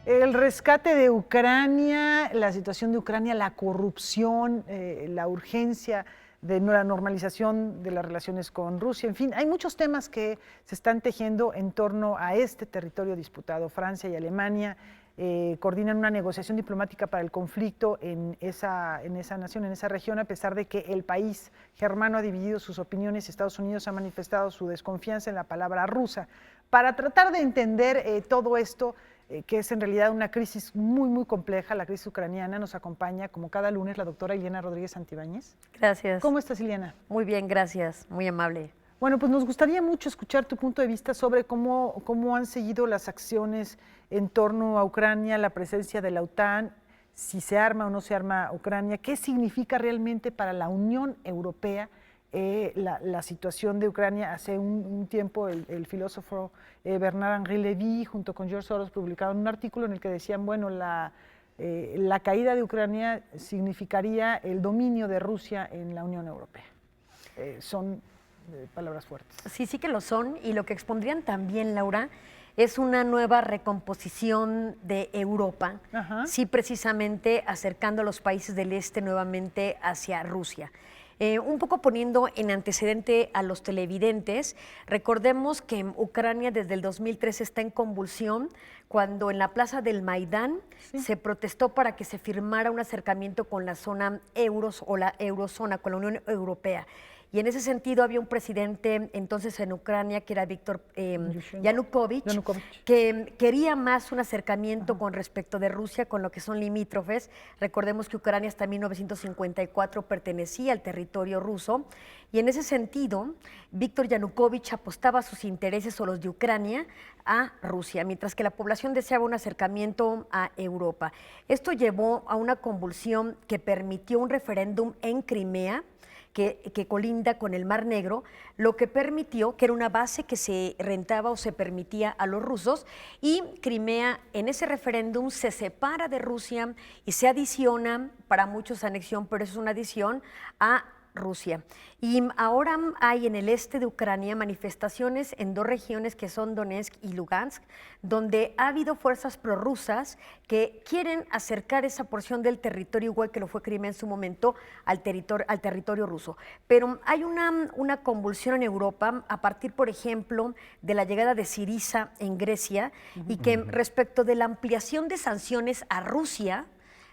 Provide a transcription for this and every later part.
El rescate de Ucrania, la situación de Ucrania, la corrupción, la urgencia de la normalización de las relaciones con Rusia, en fin, hay muchos temas que se están tejiendo en torno a este territorio disputado. Francia y Alemania coordinan una negociación diplomática para el conflicto en esa nación, en esa región, a pesar de que el país germano ha dividido sus opiniones. Estados Unidos ha manifestado su desconfianza en la palabra rusa. Para tratar de entender todo esto, que es en realidad una crisis muy, muy compleja, la crisis ucraniana, nos acompaña como cada lunes la doctora Ileana Rodríguez Santibáñez. Gracias. ¿Cómo estás, Ileana? Muy bien, gracias, muy amable. Bueno, pues nos gustaría mucho escuchar tu punto de vista sobre cómo han seguido las acciones en torno a Ucrania, la presencia de la OTAN, si se arma o no se arma Ucrania, qué significa realmente para la Unión Europea la situación de Ucrania. Hace un tiempo el filósofo Bernard-Henri Lévy junto con George Soros publicaron un artículo en el que decían, bueno, la caída de Ucrania significaría el dominio de Rusia en la Unión Europea. Son palabras fuertes. Sí, sí que lo son, y lo que expondrían también, Laura, es una nueva recomposición de Europa, sí, precisamente acercando a los países del este nuevamente hacia Rusia. Un poco poniendo en antecedente a los televidentes, recordemos que Ucrania desde el 2013 está en convulsión cuando en la plaza del Maidán se protestó para que se firmara un acercamiento con la zona euros o la eurozona, con la Unión Europea. Y en ese sentido había un presidente entonces en Ucrania, que era Víctor Yanukovych, que quería más un acercamiento con respecto de Rusia, con lo que son limítrofes. Recordemos que Ucrania hasta 1954 pertenecía al territorio ruso, y en ese sentido Víctor Yanukovych apostaba sus intereses o los de Ucrania a Rusia, mientras que la población deseaba un acercamiento a Europa. Esto llevó a una convulsión que permitió un referéndum en Crimea, que colinda con el Mar Negro, lo que permitió que era una base que se rentaba o se permitía a los rusos, y Crimea en ese referéndum se separa de Rusia y se adiciona, para muchos anexión, pero es una adición a Rusia. Y ahora hay en el este de Ucrania manifestaciones en dos regiones que son Donetsk y Lugansk, donde ha habido fuerzas prorrusas que quieren acercar esa porción del territorio, igual que lo fue Crimea en su momento, al territorio ruso. Pero hay una convulsión en Europa a partir, por ejemplo, de la llegada de Syriza en Grecia, y que respecto de la ampliación de sanciones a Rusia,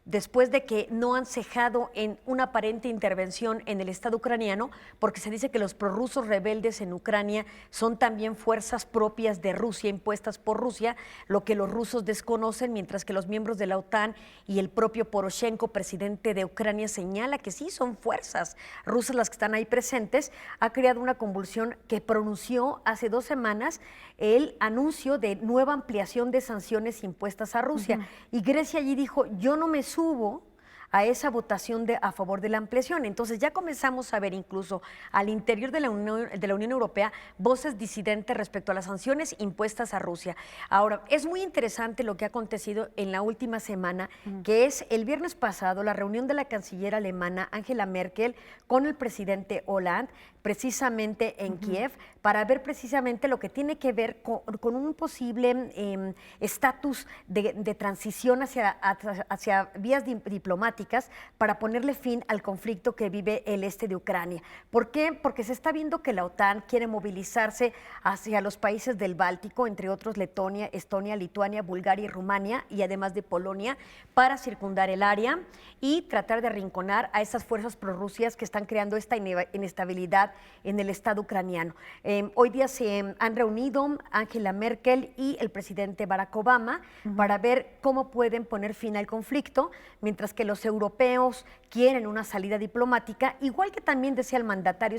después de que no han cejado en una aparente intervención en el Estado ucraniano, porque se dice que los prorrusos rebeldes en Ucrania son también fuerzas propias de Rusia, impuestas por Rusia, lo que los rusos desconocen, mientras que los miembros de la OTAN y el propio Poroshenko, presidente de Ucrania, señala que sí son fuerzas rusas las que están ahí presentes. Ha creado una convulsión que pronunció hace 2 semanas el anuncio de nueva ampliación de sanciones impuestas a Rusia. Y Grecia allí dijo, yo no me subo a esa votación a favor de la ampliación. Entonces ya comenzamos a ver incluso al interior de la Unión Europea voces disidentes respecto a las sanciones impuestas a Rusia. Ahora, es muy interesante lo que ha acontecido en la última semana, que es el viernes pasado la reunión de la canciller alemana Angela Merkel con el presidente Hollande, precisamente en Kiev, para ver precisamente lo que tiene que ver con un posible estatus de transición hacia vías diplomáticas para ponerle fin al conflicto que vive el este de Ucrania. ¿Por qué? Porque se está viendo que la OTAN quiere movilizarse hacia los países del Báltico, entre otros Letonia, Estonia, Lituania, Bulgaria y Rumania, y además de Polonia, para circundar el área y tratar de arrinconar a esas fuerzas prorrusias que están creando esta inestabilidad en el Estado ucraniano. Hoy día se han reunido Angela Merkel y el presidente Barack Obama para ver cómo pueden poner fin al conflicto, mientras que los europeos quieren una salida diplomática, igual que también decía el mandatario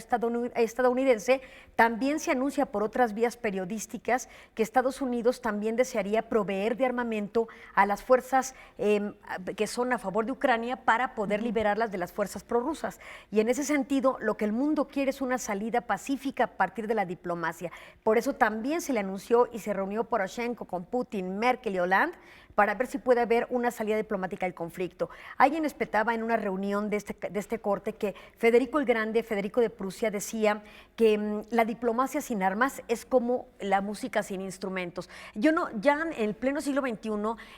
estadounidense. También se anuncia por otras vías periodísticas que Estados Unidos también desearía proveer de armamento a las fuerzas que son a favor de Ucrania para poder liberarlas de las fuerzas prorrusas. Y en ese sentido, lo que el mundo quiere es una salida pacífica a partir de la diplomacia. Por eso también se le anunció y se reunió Poroshenko con Putin, Merkel y Hollande para ver si puede haber una salida diplomática al conflicto. Alguien espetaba en una reunión de este corte que Federico el Grande, Federico de Prusia, decía que la diplomacia sin armas es como la música sin instrumentos. Ya en el pleno siglo XXI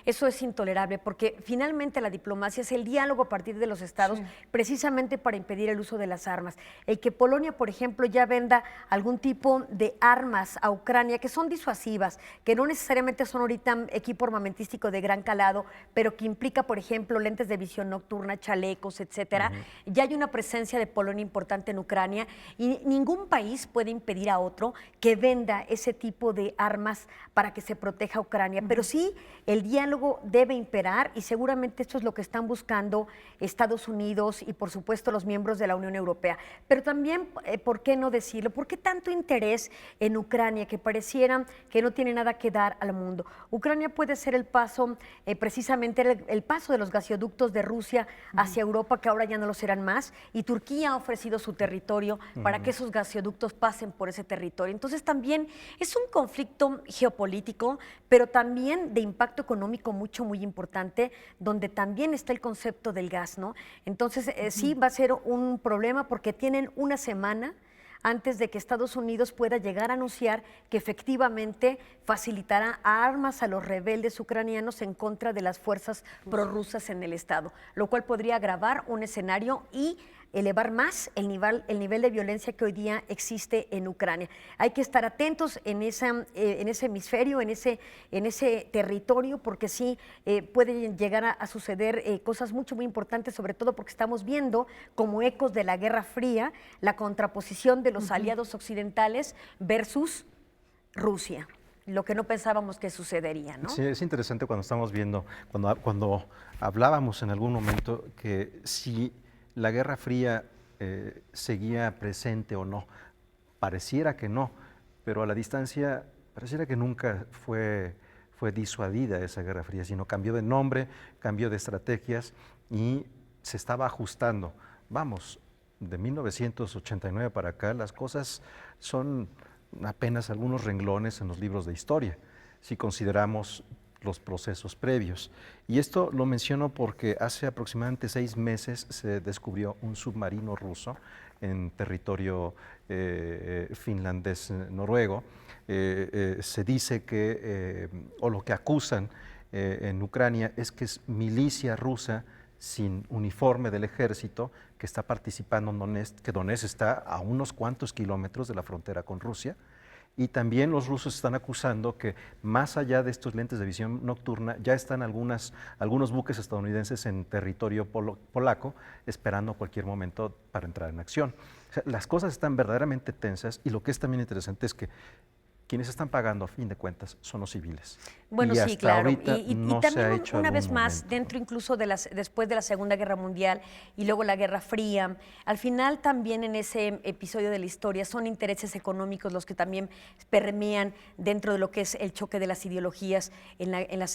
eso es intolerable, porque finalmente la diplomacia es el diálogo a partir de los estados, precisamente para impedir el uso de las armas. El que Polonia, por ejemplo, ya venda algún tipo de armas a Ucrania que son disuasivas, que no necesariamente son ahorita equipo armamentístico de gran calado, pero que implica, por ejemplo, lentes de visión nocturna, chalecos, etcétera. Ya hay una presencia de Polonia importante en Ucrania y ningún país puede impedir a otro que venda ese tipo de armas para que se proteja a Ucrania. Pero sí, el diálogo debe imperar y seguramente esto es lo que están buscando Estados Unidos y, por supuesto, los miembros de la Unión Europea. Pero también, ¿por qué no decirlo? ¿Por qué tanto interés en Ucrania que pareciera que no tiene nada que dar al mundo? Ucrania puede ser el paso, precisamente el paso de los gasoductos de Rusia hacia Europa, que ahora ya no lo serán más, y Turquía ha ofrecido su territorio para que esos gasoductos pasen por ese territorio. Entonces también es un conflicto geopolítico, pero también de impacto económico muy importante, donde también está el concepto del gas, ¿no? Entonces sí va a ser un problema porque tienen una semana antes de que Estados Unidos pueda llegar a anunciar que efectivamente facilitará armas a los rebeldes ucranianos en contra de las fuerzas prorrusas en el Estado, lo cual podría agravar un escenario y elevar más el nivel de violencia que hoy día existe en Ucrania. Hay que estar atentos en ese hemisferio, en ese territorio, porque sí pueden llegar a suceder cosas muy importantes, sobre todo porque estamos viendo como ecos de la Guerra Fría la contraposición de los aliados occidentales versus Rusia, lo que no pensábamos que sucedería, ¿no? Sí, es interesante cuando estamos viendo, cuando hablábamos en algún momento que si la Guerra Fría seguía presente o no. Pareciera que no, pero a la distancia pareciera que nunca fue disuadida esa Guerra Fría, sino cambió de nombre, cambió de estrategias y se estaba ajustando. Vamos, de 1989 para acá las cosas son apenas algunos renglones en los libros de historia, si consideramos los procesos previos. Y esto lo menciono porque hace aproximadamente 6 meses se descubrió un submarino ruso en territorio finlandés-noruego. Se dice que, o lo que acusan en Ucrania es que es milicia rusa sin uniforme del ejército que está participando en Donetsk, que Donetsk está a unos cuantos kilómetros de la frontera con Rusia. Y también los rusos están acusando que más allá de estos lentes de visión nocturna ya están algunos buques estadounidenses en territorio polaco esperando cualquier momento para entrar en acción. O sea, las cosas están verdaderamente tensas y lo que es también interesante es que quienes están pagando a fin de cuentas son los civiles. Bueno, y sí, claro. Y también una vez más, dentro incluso después de la Segunda Guerra Mundial y luego la Guerra Fría, al final también en ese episodio de la historia son intereses económicos los que también permean dentro de lo que es el choque de las ideologías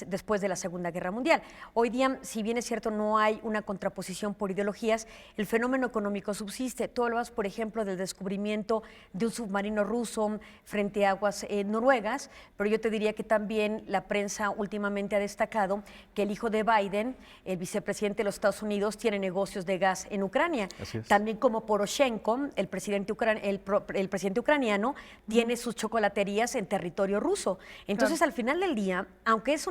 después de la Segunda Guerra Mundial. Hoy día, si bien es cierto, no hay una contraposición por ideologías, el fenómeno económico subsiste. Tú hablas, por ejemplo, del descubrimiento de un submarino ruso frente a aguas noruegas, pero yo te diría que también la prensa últimamente ha destacado que el hijo de Biden, el vicepresidente de los Estados Unidos, tiene negocios de gas en Ucrania. También como Poroshenko, el presidente ucraniano, tiene sus chocolaterías en territorio ruso. Entonces, al final del día, aunque es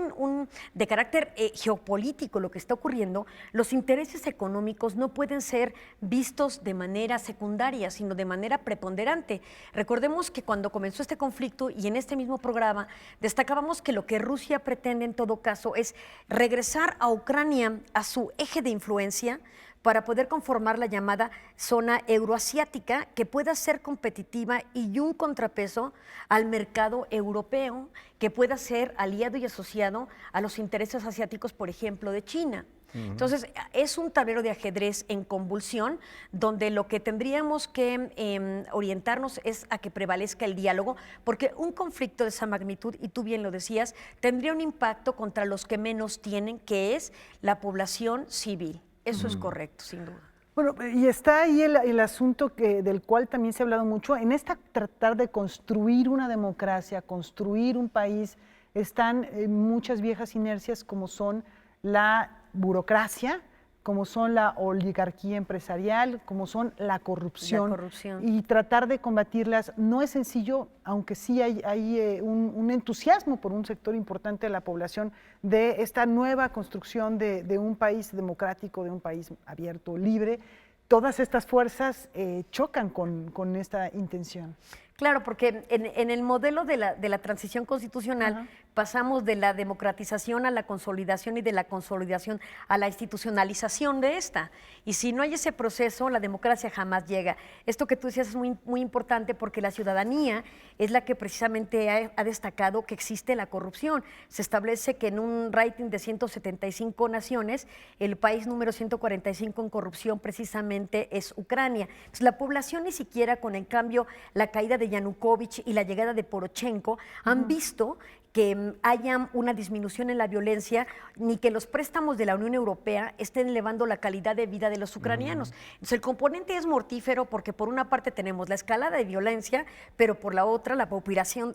de carácter geopolítico lo que está ocurriendo, los intereses económicos no pueden ser vistos de manera secundaria, sino de manera preponderante. Recordemos que cuando comenzó este conflicto y en este mismo programa destacábamos que lo que Rusia pretende en todo caso es regresar a Ucrania a su eje de influencia para poder conformar la llamada zona euroasiática que pueda ser competitiva y un contrapeso al mercado europeo que pueda ser aliado y asociado a los intereses asiáticos, por ejemplo, de China. Entonces, es un tablero de ajedrez en convulsión, donde lo que tendríamos que orientarnos es a que prevalezca el diálogo, porque un conflicto de esa magnitud, y tú bien lo decías, tendría un impacto contra los que menos tienen, que es la población civil. Eso es correcto, sin duda. Bueno, y está ahí el asunto del cual también se ha hablado mucho, en esta tratar de construir una democracia, construir un país están muchas viejas inercias como son la burocracia, como son la oligarquía empresarial, como son la corrupción. Y tratar de combatirlas no es sencillo, aunque sí hay un entusiasmo por un sector importante de la población de esta nueva construcción de un país democrático, de un país abierto, libre. Todas estas fuerzas chocan con esta intención. Claro, porque en el modelo de la transición constitucional pasamos de la democratización a la consolidación y de la consolidación a la institucionalización de esta. Y si no hay ese proceso, la democracia jamás llega. Esto que tú decías es muy, muy importante porque la ciudadanía es la que precisamente ha destacado que existe la corrupción. Se establece que en un rating de 175 naciones, el país número 145 en corrupción precisamente es Ucrania. Entonces, la población ni siquiera con, en cambio, la caída de Yanukovych y la llegada de Poroshenko han visto que haya una disminución en la violencia, ni que los préstamos de la Unión Europea estén elevando la calidad de vida de los ucranianos. Entonces, el componente es mortífero porque por una parte tenemos la escalada de violencia, pero por la otra la pauperación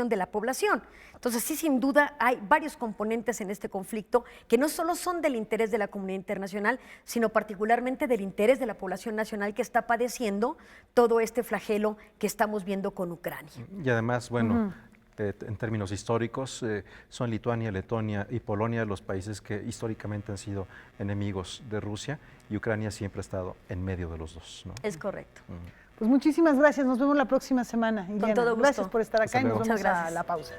de la población. Entonces, sí, sin duda, hay varios componentes en este conflicto que no solo son del interés de la comunidad internacional, sino particularmente del interés de la población nacional que está padeciendo todo este flagelo que estamos viendo con Ucrania. Y además, bueno, en términos históricos, son Lituania, Letonia y Polonia los países que históricamente han sido enemigos de Rusia y Ucrania siempre ha estado en medio de los dos, ¿no? Es correcto. Pues muchísimas gracias, nos vemos la próxima semana. Con todo gusto. Gracias por estar acá y nos vemos Muchas gracias. a la pausa.